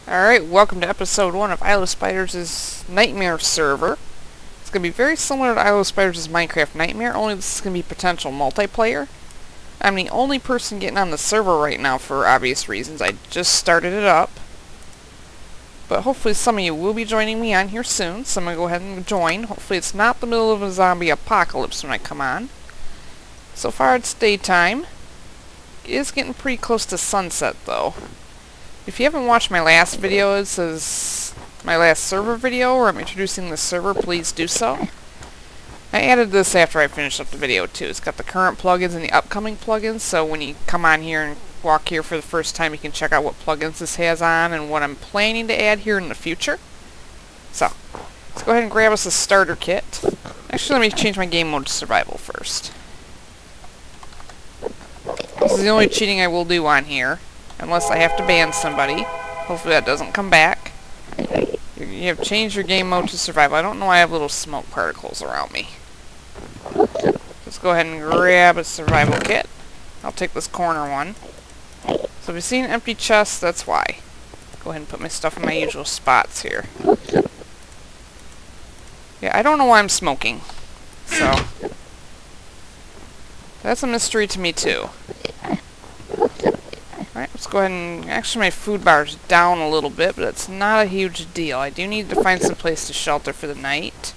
Alright, welcome to episode 1 of iluvspidrs' Nightmare server. It's going to be very similar to iluvspidrs' Minecraft Nightmare, only this is going to be potential multiplayer. I'm the only person getting on the server right now for obvious reasons. I just started it up. But hopefully some of you will be joining me on here soon, so I'm going to go ahead and join. Hopefully it's not the middle of a zombie apocalypse when I come on. So far it's daytime. It is getting pretty close to sunset though. If you haven't watched my last video, it says my last server video where I'm introducing the server, please do so. I added this after I finished up the video too. It's got the current plugins and the upcoming plugins, so when you come on here and walk here for the first time, you can check out what plugins this has on and what I'm planning to add here in the future. So, let's go ahead and grab us a starter kit. Actually, let me change my game mode to survival first. This is the only cheating I will do on here. Unless I have to ban somebody. Hopefully that doesn't come back. You have changed your game mode to survival. I don't know why I have little smoke particles around me. Let's go ahead and grab a survival kit. I'll take this corner one. So if you see an empty chest, that's why. Go ahead and put my stuff in my usual spots here. Yeah, I don't know why I'm smoking. So, that's a mystery to me too. Alright, let's go ahead and... Actually, my food bar is down a little bit, but it's not a huge deal. I do need to find some place to shelter for the night.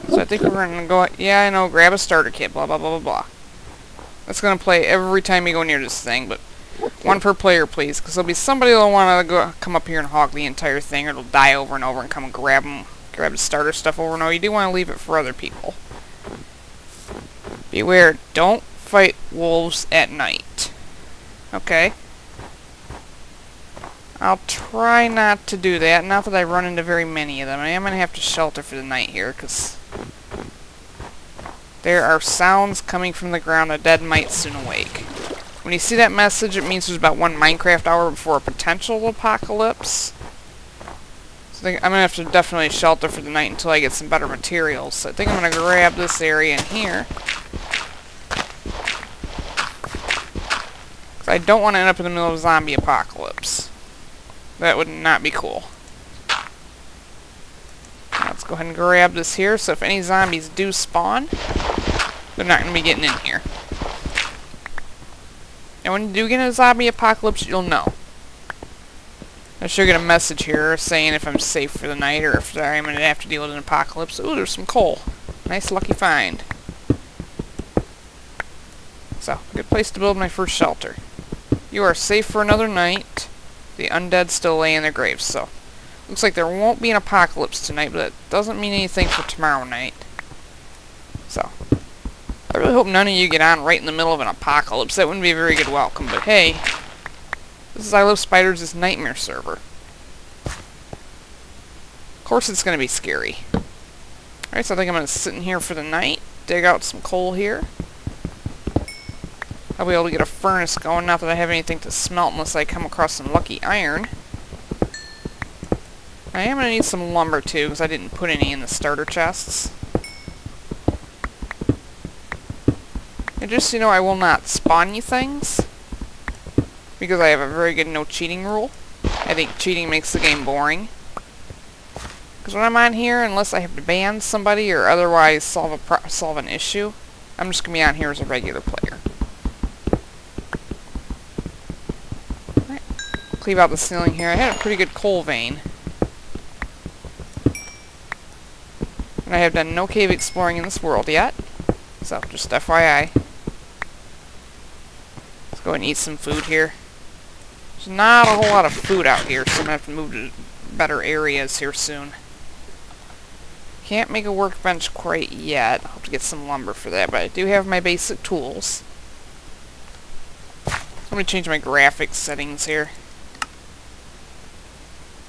So I think we're going to go... Yeah, I know, grab a starter kit, blah, blah, blah, blah, blah. That's going to play every time you go near this thing, but one per player, please, because there'll be somebody that'll want to come up here and hog the entire thing, or it'll die over and over and come and grab the starter stuff over and over. You do want to leave it for other people. Beware, don't fight wolves at night. Okay? I'll try not to do that. Not that I run into very many of them. I am going to have to shelter for the night here, because there are sounds coming from the ground. A dead might soon awake. When you see that message, it means there's about 1 Minecraft hour before a potential apocalypse. So I'm going to have to definitely shelter for the night until I get some better materials. So I think I'm going to grab this area in here. I don't want to end up in the middle of a zombie apocalypse. That would not be cool. Let's go ahead and grab this here, so if any zombies do spawn, they're not going to be getting in here. And when you do get in a zombie apocalypse, you'll know. I should get a message here saying if I'm safe for the night or if I'm going to have to deal with an apocalypse. Ooh, there's some coal. Nice lucky find. So, good place to build my first shelter. You are safe for another night. The undead still lay in their graves, so... Looks like there won't be an apocalypse tonight, but that doesn't mean anything for tomorrow night. So... I really hope none of you get on right in the middle of an apocalypse. That wouldn't be a very good welcome, but hey... This is iluvspidrs' Nightmare server. Of course it's going to be scary. Alright, so I think I'm going to sit in here for the night. Dig out some coal here. I'll be able to get a furnace going, not that I have anything to smelt unless I come across some lucky iron. I am going to need some lumber too, because I didn't put any in the starter chests. And just so you know, I will not spawn you things, because I have a very good no cheating rule. I think cheating makes the game boring. Because when I'm on here, unless I have to ban somebody or otherwise solve an issue, I'm just going to be on here as a regular player. Cleave out the ceiling here. I had a pretty good coal vein. And I have done no cave exploring in this world yet. So, just FYI. Let's go and eat some food here. There's not a whole lot of food out here, so I'm going to have to move to better areas here soon. Can't make a workbench quite yet. I'll have to get some lumber for that, but I do have my basic tools. Let me change my graphics settings here.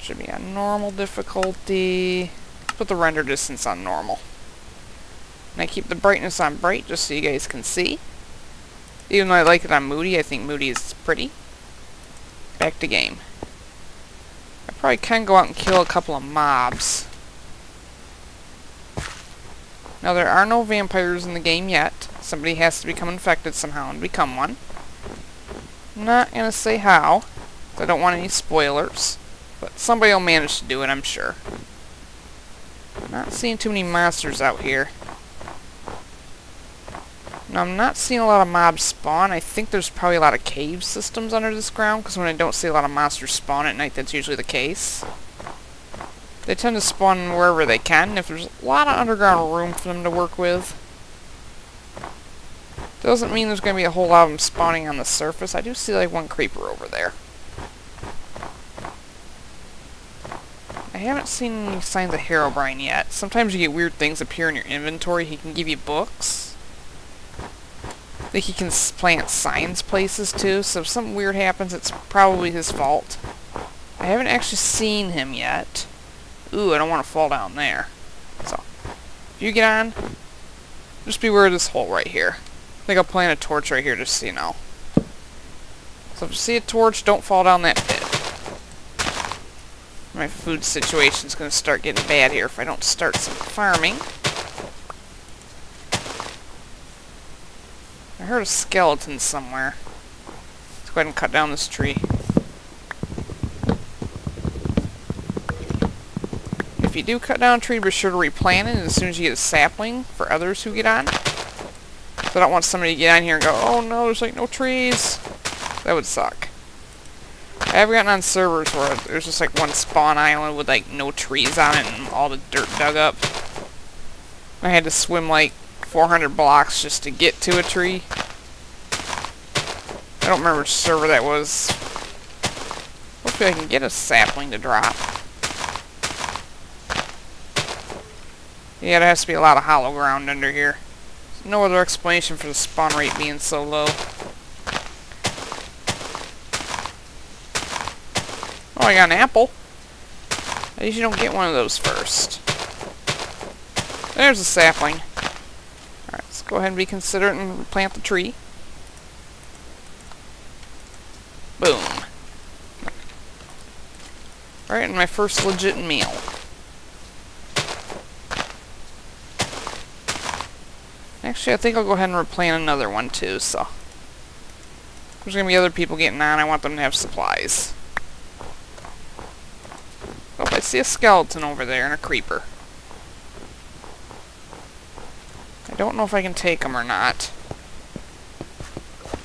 Should be on normal difficulty. Put the render distance on normal. And I keep the brightness on bright just so you guys can see. Even though I like it on moody, I think moody is pretty. Back to game. I probably can go out and kill a couple of mobs. Now there are no vampires in the game yet. Somebody has to become infected somehow and become one. Not gonna say how. I don't want any spoilers. But somebody will manage to do it, I'm sure. Not seeing too many monsters out here. Now, I'm not seeing a lot of mobs spawn. I think there's probably a lot of cave systems under this ground, because when I don't see a lot of monsters spawn at night, that's usually the case. They tend to spawn wherever they can, if there's a lot of underground room for them to work with. Doesn't mean there's going to be a whole lot of them spawning on the surface. I do see like one creeper over there. I haven't seen any signs of Herobrine yet. Sometimes you get weird things appear in your inventory. He can give you books. I think he can plant signs places too, so if something weird happens, it's probably his fault. I haven't actually seen him yet. Ooh, I don't want to fall down there. So, if you get on, just beware of this hole right here. I think I'll plant a torch right here just so you know. So if you see a torch, don't fall down that pit. My food situation's going to start getting bad here if I don't start some farming. I heard a skeleton somewhere. Let's go ahead and cut down this tree. If you do cut down a tree, be sure to replant it as soon as you get a sapling for others who get on. So I don't want somebody to get on here and go, oh no, there's like no trees. That would suck. I have gotten on servers where there's just like one spawn island with like no trees on it and all the dirt dug up. I had to swim like 400 blocks just to get to a tree. I don't remember which server that was. Hopefully I can get a sapling to drop. Yeah, there has to be a lot of hollow ground under here. There's no other explanation for the spawn rate being so low. Oh, I got an apple. I usually don't get one of those first. There's a sapling. Alright, let's go ahead and be considerate and plant the tree. Boom. Alright, and my first legit meal. Actually, I think I'll go ahead and replant another one too, so. There's gonna be other people getting on. I want them to have supplies. Oh, I see a skeleton over there and a creeper. I don't know if I can take them or not.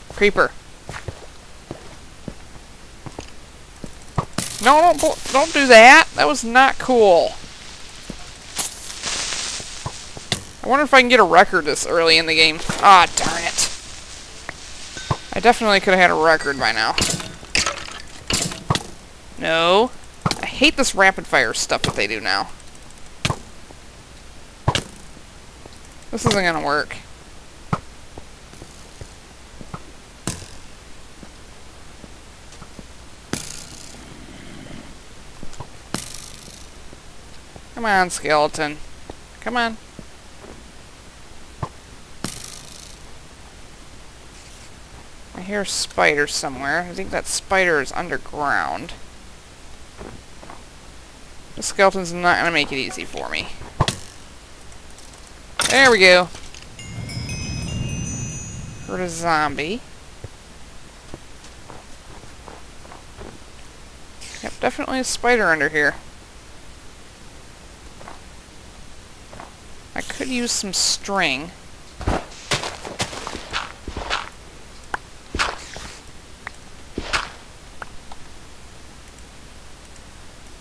Creeper. No, don't do that. That was not cool. I wonder if I can get a record this early in the game. Ah, darn it. I definitely could have had a record by now. No. I hate this rapid fire stuff that they do now. This isn't gonna work. Come on, skeleton. Come on. I hear a spider somewhere. I think that spider is underground. The skeleton's not gonna make it easy for me. There we go. Heard a zombie. Yep, definitely a spider under here. I could use some string.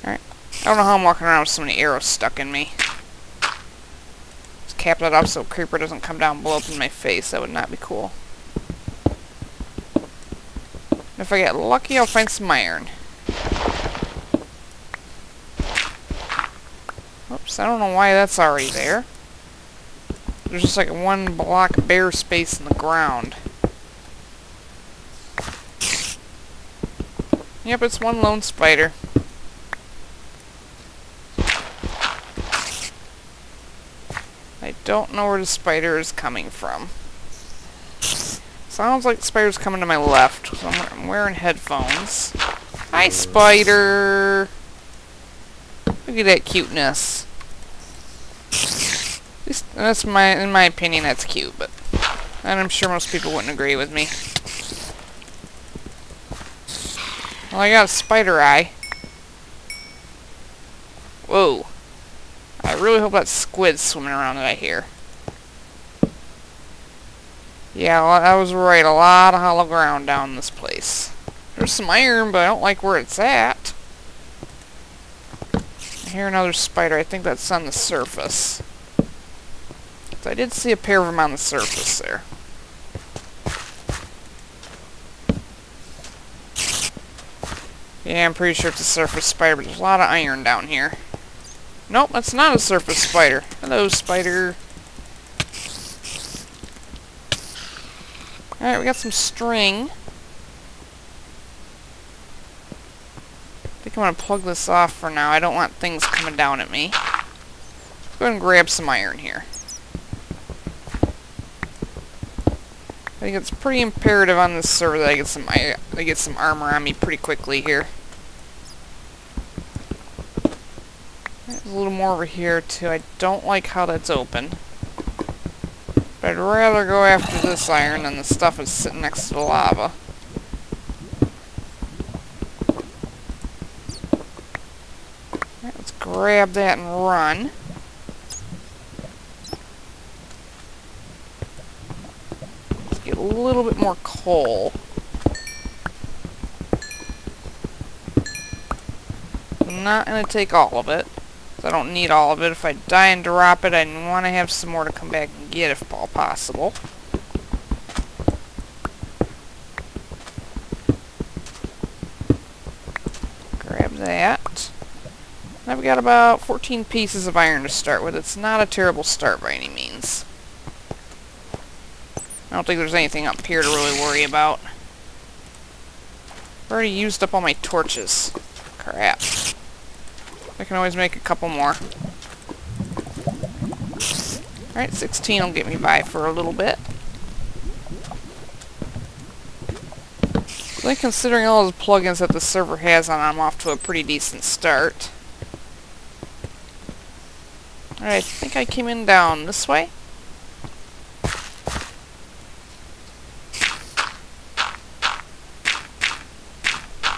Alright. I don't know how I'm walking around with so many arrows stuck in me. Just cap that up so a creeper doesn't come down and blow up in my face. That would not be cool. And if I get lucky, I'll find some iron. Oops, I don't know why that's already there. There's just like one block bare space in the ground. Yep, it's one lone spider. I don't know where the spider is coming from. Sounds like the spider's coming to my left, so I'm wearing headphones. Hi, spider! Look at that cuteness. At least that's in my opinion, that's cute, but and I'm sure most people wouldn't agree with me. Well, I got a spider eye. Whoa. I really hope that squid's swimming around that I hear. Yeah, well, I was right. A lot of hollow ground down this place. There's some iron, but I don't like where it's at. I hear another spider. I think that's on the surface. So I did see a pair of them on the surface there. Yeah, I'm pretty sure it's a surface spider, but there's a lot of iron down here. Nope, that's not a surface spider. Hello, spider. Alright, we got some string. I think I'm going to plug this off for now. I don't want things coming down at me. Go ahead and grab some iron here. I think it's pretty imperative on this server that I get some armor on me pretty quickly here. There's a little more over here too. I don't like how that's open. But I'd rather go after this iron than the stuff that's sitting next to the lava. Alright, let's grab that and run. Let's get a little bit more coal. I'm not going to take all of it. I don't need all of it. If I die and drop it, I want to have some more to come back and get if all possible. Grab that. I've got about 14 pieces of iron to start with. It's not a terrible start by any means. I don't think there's anything up here to really worry about. I've already used up all my torches. Crap. I can always make a couple more. Alright, 16 will get me by for a little bit. So considering all those plugins that the server has on, I'm off to a pretty decent start. Alright, I think I came in down this way.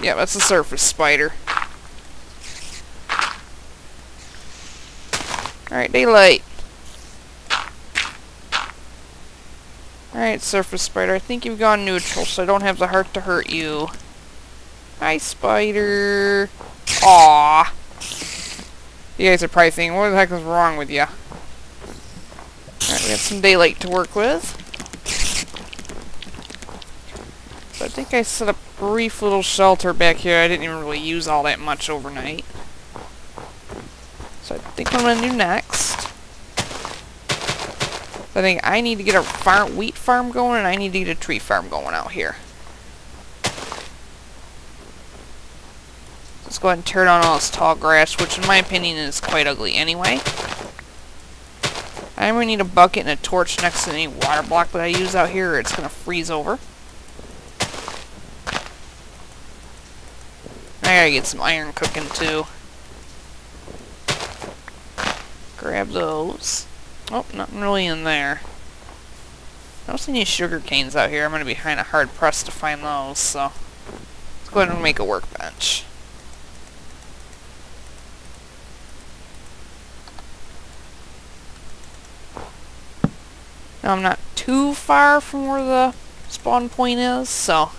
Yeah, that's a surface spider. Alright, daylight. Alright, surface spider. I think you've gone neutral, so I don't have the heart to hurt you. Hi, spider. Aww. You guys are probably thinking, what the heck is wrong with you? Alright, we got some daylight to work with. So I think I set up a brief little shelter back here. I didn't even really use all that much overnight. So I think what I'm going to do next, I think I need to get a wheat farm going, and I need to get a tree farm going out here. Let's go ahead and tear down all this tall grass, which in my opinion is quite ugly anyway. I'm going to need a bucket and a torch next to any water block that I use out here, or it's going to freeze over. I gotta get some iron cooking too. Grab those. Oh, nothing really in there. I don't see any sugar canes out here. I'm going to be kind of hard pressed to find those, so let's go ahead and make a workbench. Now I'm not too far from where the spawn point is, so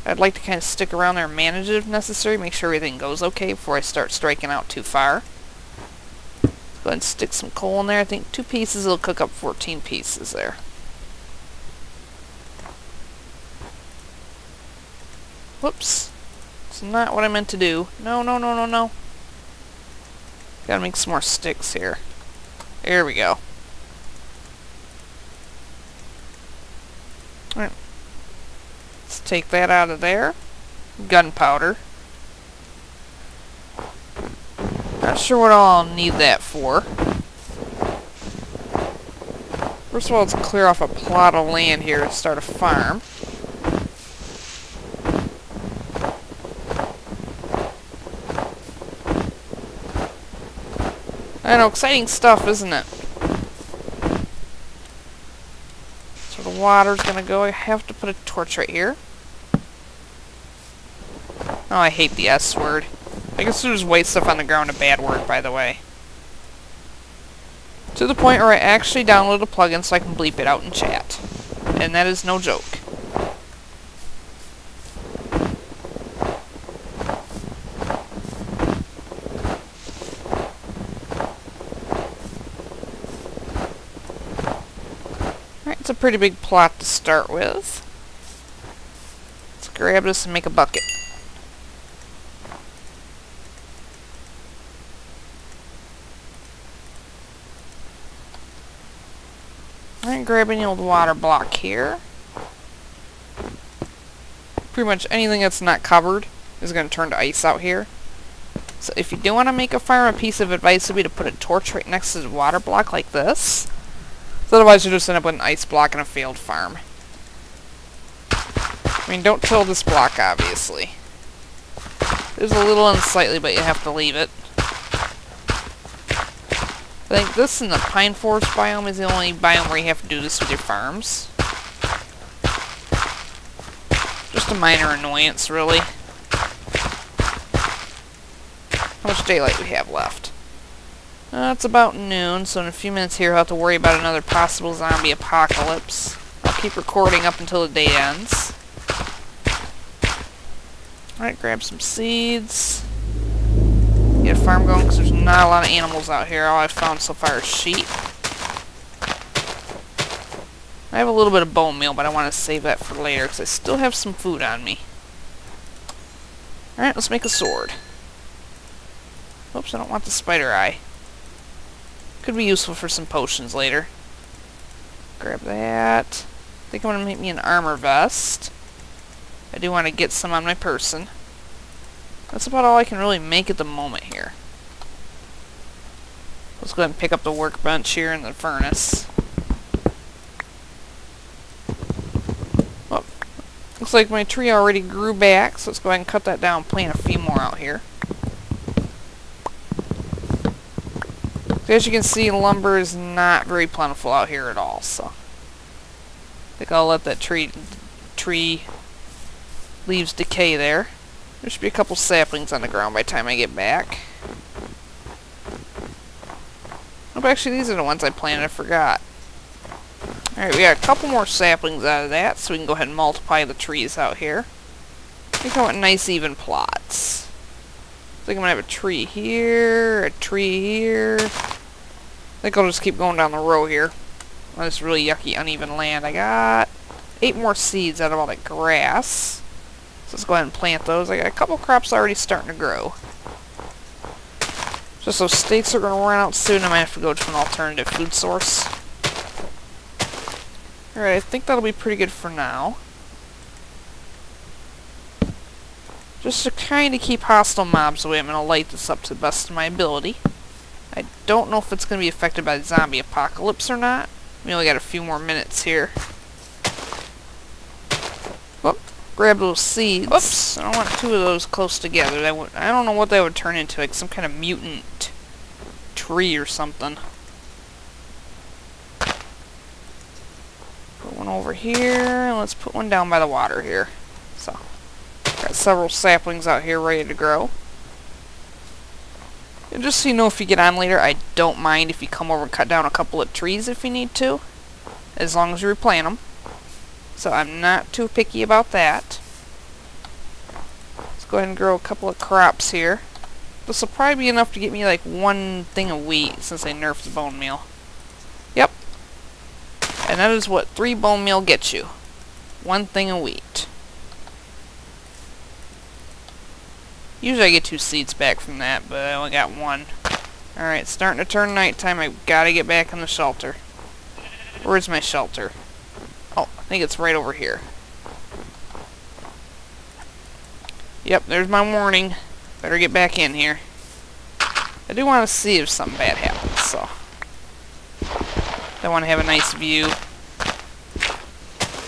I'd like to kind of stick around there and manage it if necessary, make sure everything goes okay before I start striking out too far. Go ahead and stick some coal in there. I think 2 pieces will cook up 14 pieces there. Whoops. It's not what I meant to do. No, no, no, no, no. Gotta make some more sticks here. There we go. Alright. Let's take that out of there. Gunpowder. Not sure what all I'll need that for. First of all, let's clear off a plot of land here to start a farm. I know, exciting stuff, isn't it? So the water's gonna go. I have to put a torch right here. Oh, I hate the S word. I guess there's white stuff on the ground a bad word, by the way. To the point where I actually downloaded a plugin so I can bleep it out in chat. And that is no joke. Alright, it's a pretty big plot to start with. Let's grab this and make a bucket. Alright, grabbing the old water block here. Pretty much anything that's not covered is going to turn to ice out here. So if you do want to make a fire, a piece of advice would be to put a torch right next to the water block like this. So otherwise you just end up with an ice block and a failed farm. I mean, don't till this block, obviously. It's a little unsightly, but you have to leave it. I think this and the pine forest biome is the only biome where you have to do this with your farms. Just a minor annoyance, really. How much daylight we have left? It's about noon, so in a few minutes here I'll have to worry about another possible zombie apocalypse. I'll keep recording up until the day ends. Alright, grab some seeds. Get a farm going, because there's not a lot of animals out here. All I've found so far is sheep. I have a little bit of bone meal, but I want to save that for later, because I still have some food on me. Alright, let's make a sword. Oops, I don't want the spider eye. Could be useful for some potions later. Grab that. I think I'm going to make me an armor vest. I do want to get some on my person. That's about all I can really make at the moment here. Let's go ahead and pick up the workbench here in the furnace. Oh, looks like my tree already grew back, so let's go ahead and cut that down and plant a few more out here. So as you can see, lumber is not very plentiful out here at all, so I think I'll let that tree leaves decay there. There should be a couple saplings on the ground by the time I get back. Oh, but actually these are the ones I planted, I forgot. Alright, we got a couple more saplings out of that, so we can go ahead and multiply the trees out here. We got nice even plots. I think I'm gonna have a tree here, a tree here. I think I'll just keep going down the row here on this really yucky uneven land. I got 8 more seeds out of all that grass. So let's go ahead and plant those. I got a couple crops already starting to grow. Just those steaks are going to run out soon. I might have to go to an alternative food source. Alright, I think that'll be pretty good for now. Just to kind of keep hostile mobs away, I'm going to light this up to the best of my ability. I don't know if it's going to be affected by the zombie apocalypse or not. We only got a few more minutes here. Whoop. Grab those seeds. Oops, I don't want 2 of those close together. I don't know what that would turn into, like some kind of mutant tree or something. Put one over here, and let's put one down by the water here. So, got several saplings out here ready to grow. And just so you know, if you get on later, I don't mind if you come over and cut down a couple of trees if you need to, as long as you replant them. So I'm not too picky about that. Let's go ahead and grow a couple of crops here. This will probably be enough to get me like 1 thing of wheat since I nerfed the bone meal. Yep. And that is what 3 bone meal gets you. 1 thing of wheat. Usually I get 2 seeds back from that, but I only got 1. Alright, it's starting to turn nighttime. I've got to get back in the shelter. Where's my shelter? Oh, I think it's right over here. Yep, there's my warning. Better get back in here. I do want to see if something bad happens, so I want to have a nice view.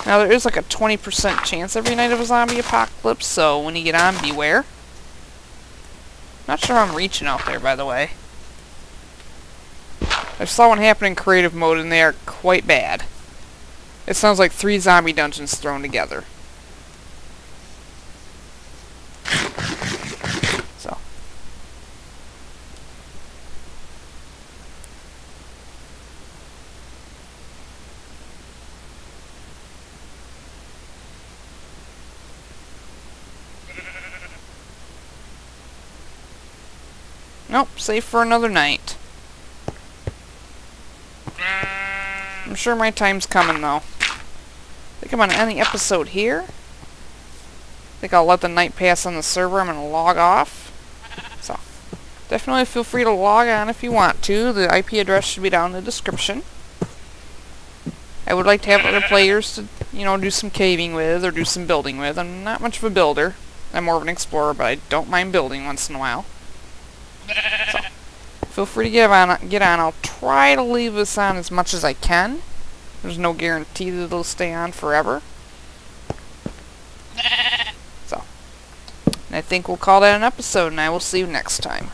Now, there is like a 20% chance every night of a zombie apocalypse, so when you get on, beware. Not sure how I'm reaching out there, by the way. I saw one happen in creative mode, and they are quite bad. It sounds like 3 zombie dungeons thrown together. Nope, save for another night. I'm sure my time's coming, though. I think I'm going to end the episode here. I think I'll let the night pass on the server. I'm going to log off. So, definitely feel free to log on if you want to. The IP address should be down in the description. I would like to have other players to, you know, do some caving with or do some building with. I'm not much of a builder. I'm more of an explorer, but I don't mind building once in a while. So, feel free to get on. I'll try to leave this on as much as I can. There's no guarantee that it'll stay on forever. So, and I think we'll call that an episode, and I will see you next time.